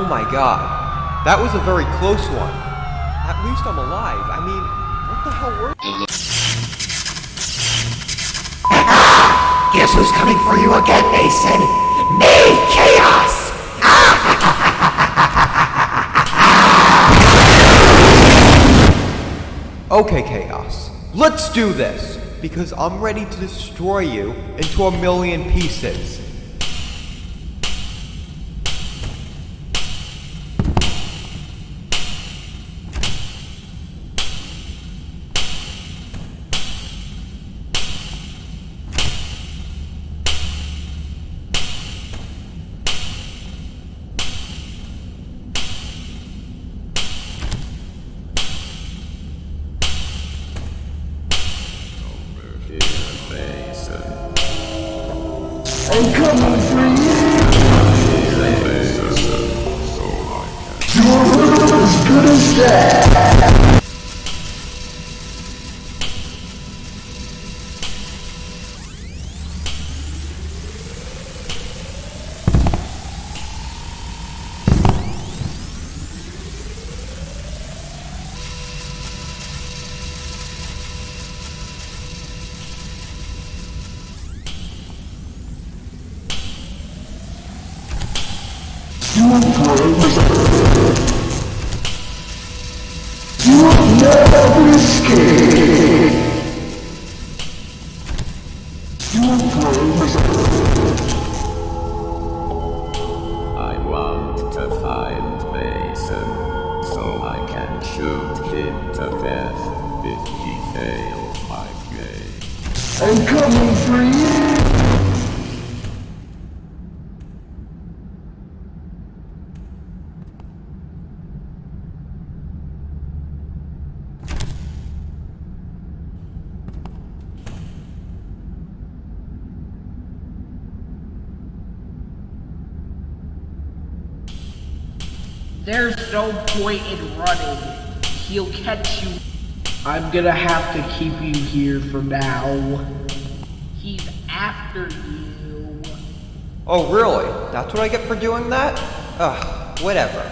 my god. That was a very close one. At least I'm alive. I mean, what the hell were... Guess who's coming for you again, Mason? Me, Chaos! Okay, Chaos. Let's do this! Because I'm ready to destroy you into a million pieces. I'm coming for you! You're as good as dead! You will never escape! I want to find Mason, so I can shoot him to death if he fails my game. I'm coming for you! There's no point in running. He'll catch you. I'm gonna have to keep you here for now. He's after you. Oh, really? That's what I get for doing that? Ugh, whatever.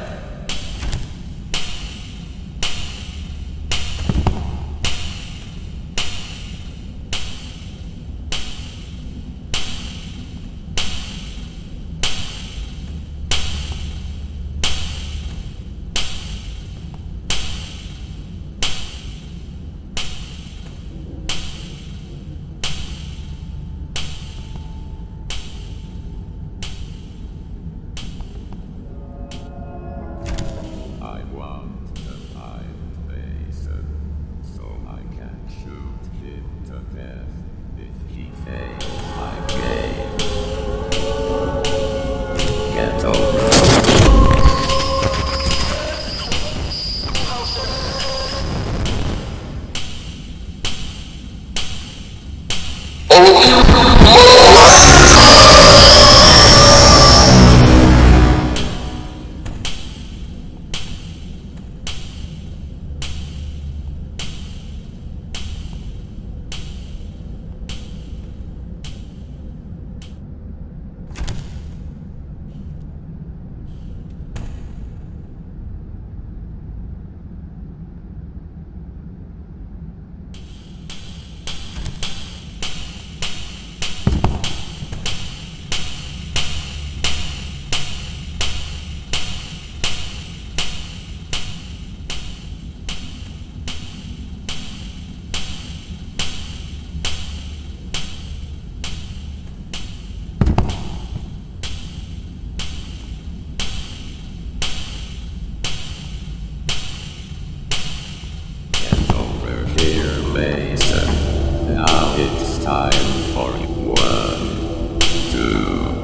Now it's time for 1, 2,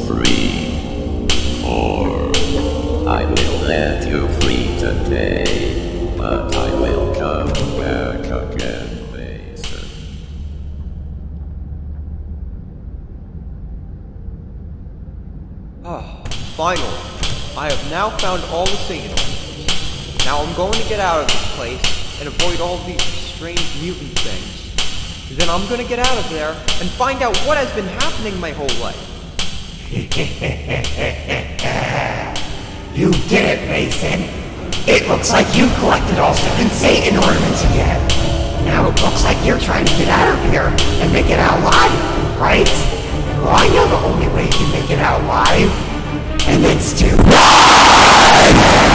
3, 4. I will let you free today, but I will come back again, Mason. Ah, finally. I have now found all the signals. Now I'm going to get out of this place and avoid all these strange mutant things. Then I'm gonna get out of there and find out what has been happening my whole life. You did it, Mason. It looks like you collected all 7 Satan ornaments again. Now it looks like you're trying to get out of here and make it out alive, right? Well, I know the only way you can make it out alive, and it's to run!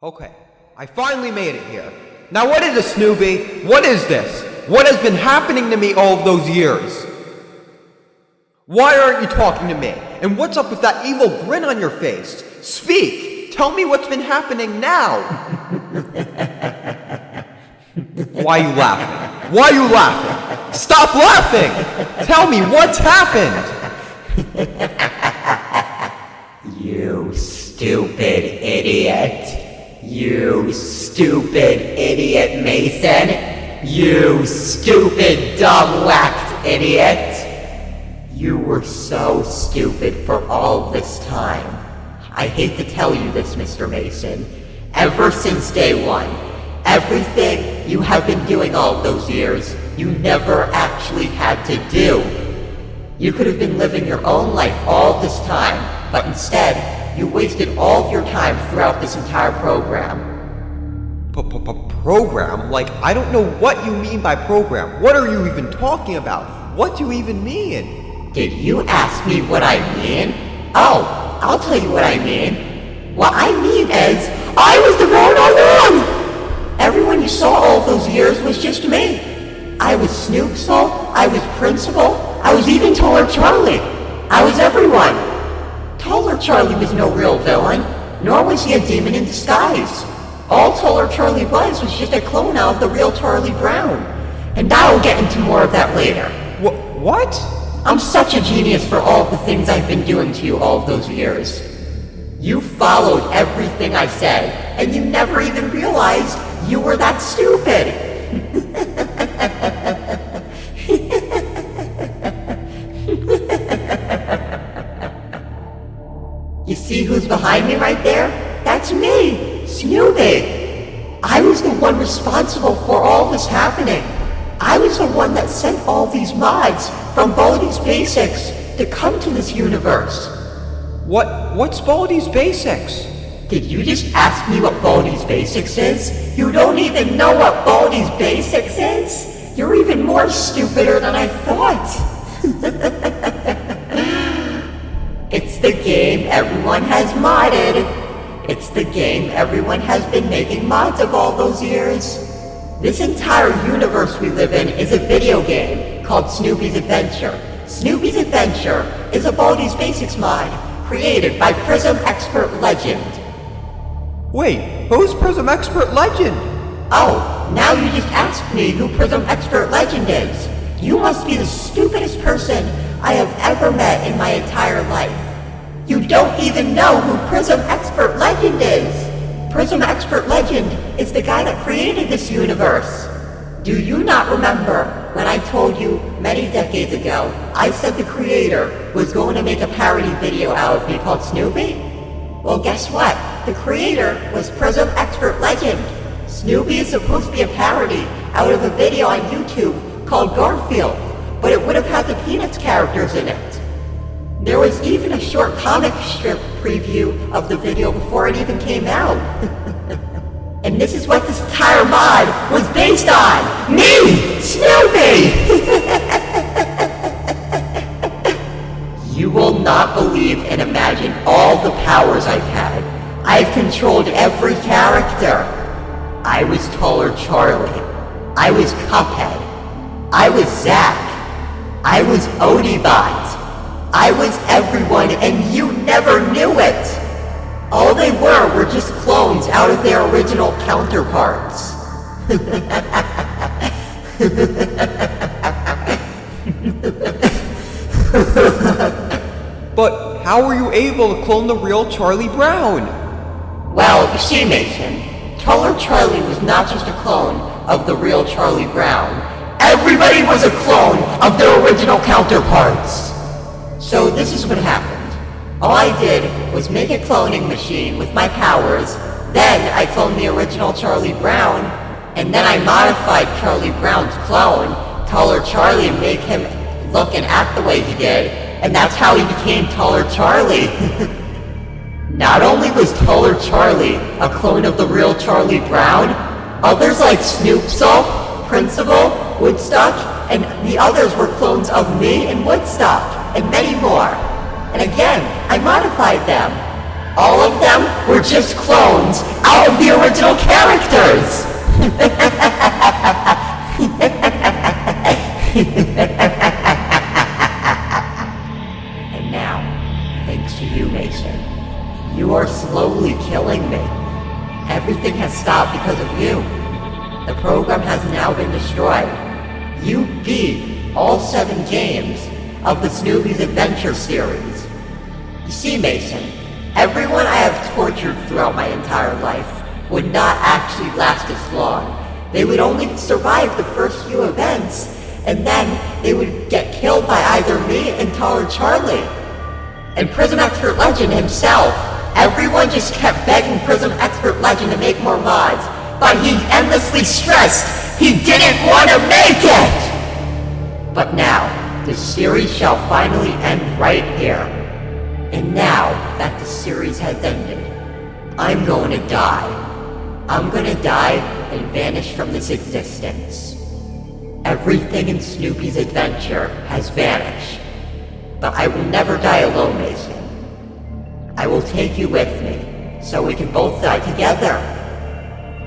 Okay, I finally made it here. Now what is this, Snooby? What is this? What has been happening to me all of those years? Why aren't you talking to me? And what's up with that evil grin on your face? Speak! Tell me what's been happening now! Why are you laughing? Why are you laughing? Stop laughing! Tell me what's happened! You stupid idiot. You stupid idiot, Mason. You stupid, dumb-whacked idiot. You were so stupid for all this time. I hate to tell you this, Mr. Mason. Ever since day one, everything you have been doing all those years, you never actually had to do. You could have been living your own life all this time, but instead, you wasted all of your time throughout this entire program. Program? Like, I don't know what you mean by program. What are you even talking about? What do you even mean? Did you ask me what I mean? Oh, I'll tell you what I mean. What I mean is, I was the wrong all along! Everyone you saw all of those years was just me. I was Snoopsville, I was Principal, I was even Taller Charlie. I was everyone. Taller Charlie was no real villain, nor was he a demon in disguise. All Taller Charlie was just a clone of the real Charlie Brown. And I'll get into more of that later. What? I'm such a genius for all of the things I've been doing to you all of those years. You followed everything I said, and you never even realized you were that stupid. You see who's behind me right there? That's me, Snooby. I was the one responsible for all this happening. I was the one that sent all these mods from Baldi's Basics to come to this universe. What's Baldi's Basics? Did you just ask me what Baldi's Basics is? You don't even know what Baldi's Basics is? You're even more stupider than I thought. It's the game everyone has modded. It's the game everyone has been making mods of all those years. This entire universe we live in is a video game called Snooby's Adventure. Snooby's Adventure is a Baldi's Basics mod created by Prism Expert Legend. Wait, who's Prism Expert Legend? Oh, now you just asked me who Prism Expert Legend is. You must be the stupidest person I have ever met in my entire life. You don't even know who Prism Expert Legend is. Prism Expert Legend is the guy that created this universe. Do you not remember when I told you many decades ago, I said the creator was going to make a parody video out of me called Snooby? Well, guess what? The creator was Prism Expert Legend. Snooby is supposed to be a parody out of a video on YouTube called Garfield, but it would have had the Peanuts characters in it. There was even a short comic strip preview of the video before it even came out. And this is what this entire mod was based on! Me! Snooby! You will not believe and imagine all the powers I've had. I've controlled every character. I was Taller Charlie. I was Cuphead. I was Zack. I was Odibot. I was everyone and you never knew it. All they were just clones out of their original counterparts. But how were you able to clone the real Charlie Brown? Well, you see, Mason, Taller Charlie was not just a clone of the real Charlie Brown. Everybody was a clone of their original counterparts. So this is what happened. All I did was make a cloning machine with my powers, then I cloned the original Charlie Brown, and then I modified Charlie Brown's clone, Taller Charlie, and make him look and act the way he did, and that's how he became Taller Charlie. Not only was Taller Charlie a clone of the real Charlie Brown, others like Snoopsel, Principal, Woodstock, and the others were clones of me and Woodstock, and many more. And again, I modified them. All of them were just clones out of the original characters! And now, thanks to you, Mason, you are slowly killing me. Everything has stopped because of you. The program has now been destroyed. You beat all 7 games of the Snooby's Adventure series. You see, Mason, everyone I have tortured throughout my entire life would not actually last as long. They would only survive the first few events, and then they would get killed by either me and Taller Charlie. And Prism Expert Legend himself, everyone just kept begging Prism Expert Legend to make more mods, but he endlessly stressed he didn't want to make it! But now, the series shall finally end right here. And now that the series has ended, I'm going to die. I'm going to die and vanish from this existence. Everything in Snoopy's Adventure has vanished. But I will never die alone, Mason. I will take you with me, so we can both die together.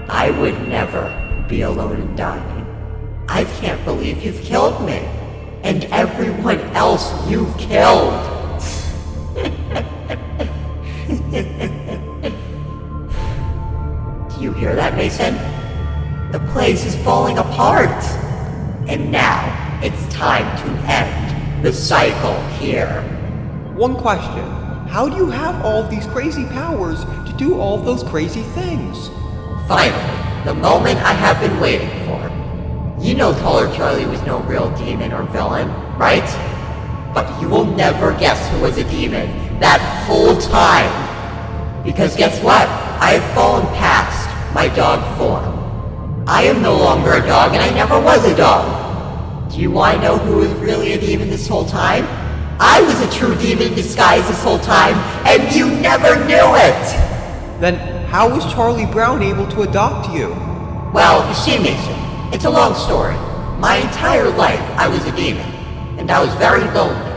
I would never be alone and dying. I can't believe you've killed me. And everyone else you've killed. Do you hear that, Mason? The place is falling apart. And now, it's time to end the cycle here. One question. How do you have all of these crazy powers to do all of those crazy things? Finally, the moment I have been waiting for. You know Taller Charlie was no real demon or villain, right? But you will never guess who was a demon that whole time. Because guess what? I have fallen past my dog form. I am no longer a dog and I never was a dog. Do you want to know who was really a demon this whole time? I was a true demon in disguise this whole time, and you never knew it! Then how was Charlie Brown able to adopt you? Well, you see, Mason, it's a long story. My entire life I was a demon, and I was very lonely.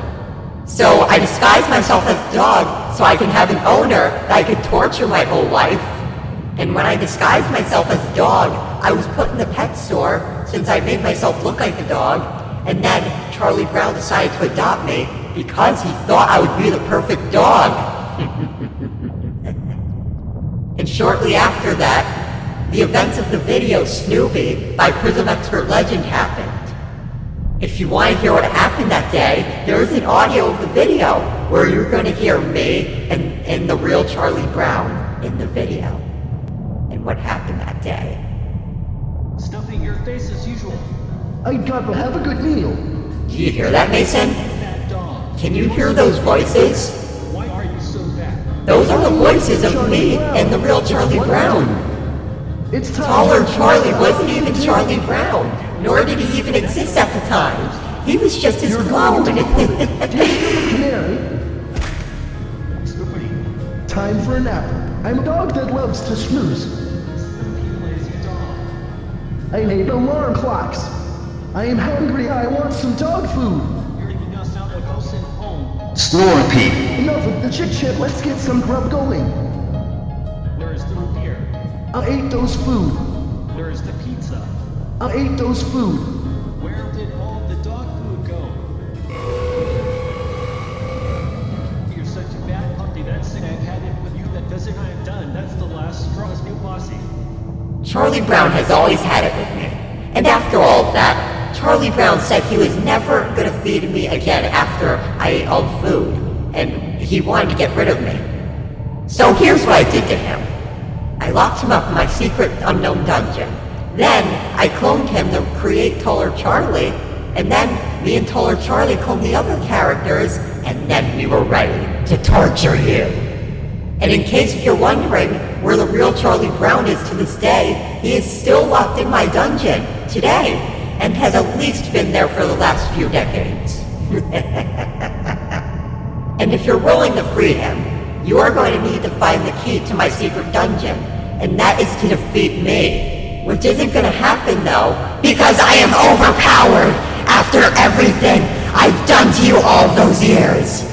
So I disguised myself as a dog so I can have an owner that I could torture my whole life. And when I disguised myself as a dog, I was put in the pet store since I made myself look like a dog. And then Charlie Brown decided to adopt me because he thought I would be the perfect dog. And shortly after that, the events of the video Snooby by Prism Expert Legend happened. If you want to hear what happened that day, there is an audio of the video where you're going to hear me and the real Charlie Brown in the video. And what happened that day. Stuffing your face as usual. I gotta have a good meal. Do you hear that, Mason? That dog. Can you hear those voices? Why are you so bad? Those are the voices of me and the real Charlie Brown. It's time. Taller Charlie wasn't even Charlie Brown, nor did he even exist at the time. He was just his clone. Do you hear the canary? Snoopy. Time for a nap. I'm a dog that loves to snooze. Snoopy, lazy dog. I hate alarm clocks. I am hungry. I want some dog food. You're making us sound like us in home. Snooby. Enough of the chit chat. Let's get some grub going. Where is the root beer? I ate those food. Where is the pizza? I ate those food. Where did all the dog food go? You're such a bad puppy. That's it. I've had it with you. That does it. I am done. That's the last straw. New bossy. Charlie Brown has always had it with me. And after all of that, Charlie Brown said he was never going to feed me again after I ate all the food. And he wanted to get rid of me. So here's what I did to him. I locked him up in my secret unknown dungeon. Then I cloned him to create Taller Charlie. And then me and Taller Charlie cloned the other characters. And then we were ready to torture you. And in case if you're wondering where the real Charlie Brown is to this day, he is still locked in my dungeon today, and has at least been there for the last few decades. And if you're willing to free him, you are going to need to find the key to my secret dungeon, and that is to defeat me, which isn't going to happen though, because I am overpowered after everything I've done to you all those years.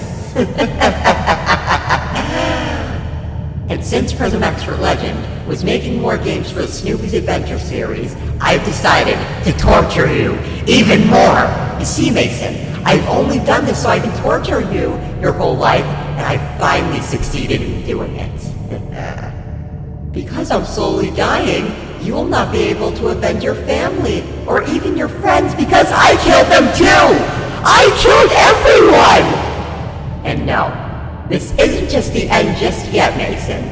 And since Prism Expert Legend was making more games for the Snooby's Adventure series, I've decided to torture you even more. You see, Mason, I've only done this so I can torture you your whole life, and I finally succeeded in doing it. Because I'm slowly dying, you will not be able to avenge your family, or even your friends, because I killed them too! I killed everyone! And no. This isn't just the end just yet, Mason.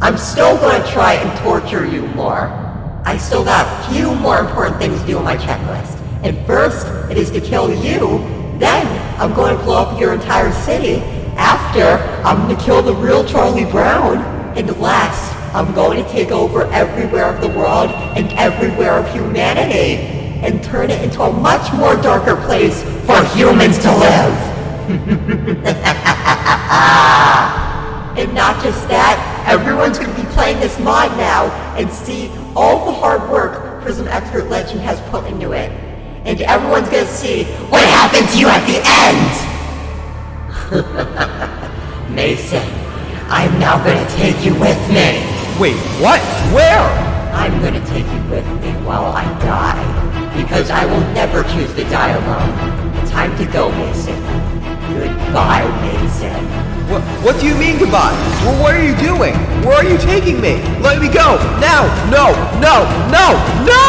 I'm still going to try and torture you more. I still got a few more important things to do on my checklist. And first, it is to kill you. Then, I'm going to blow up your entire city. After, I'm going to kill the real Charlie Brown. And last, I'm going to take over everywhere of the world and everywhere of humanity. And turn it into a much more darker place for humans to live. And not just that, everyone's going to be playing this mod now and see all the hard work Prism Expert Legend has put into it. And everyone's going to see what happened to you at the end! Mason, I'm now going to take you with me. Wait, what? Where? I'm going to take you with me while I die. Because I will never choose to die alone. Time to go, Mason. Goodbye, Mason. What do you mean goodbye? Well, what are you doing? Where are you taking me? Let me go! Now! No! No! No! No!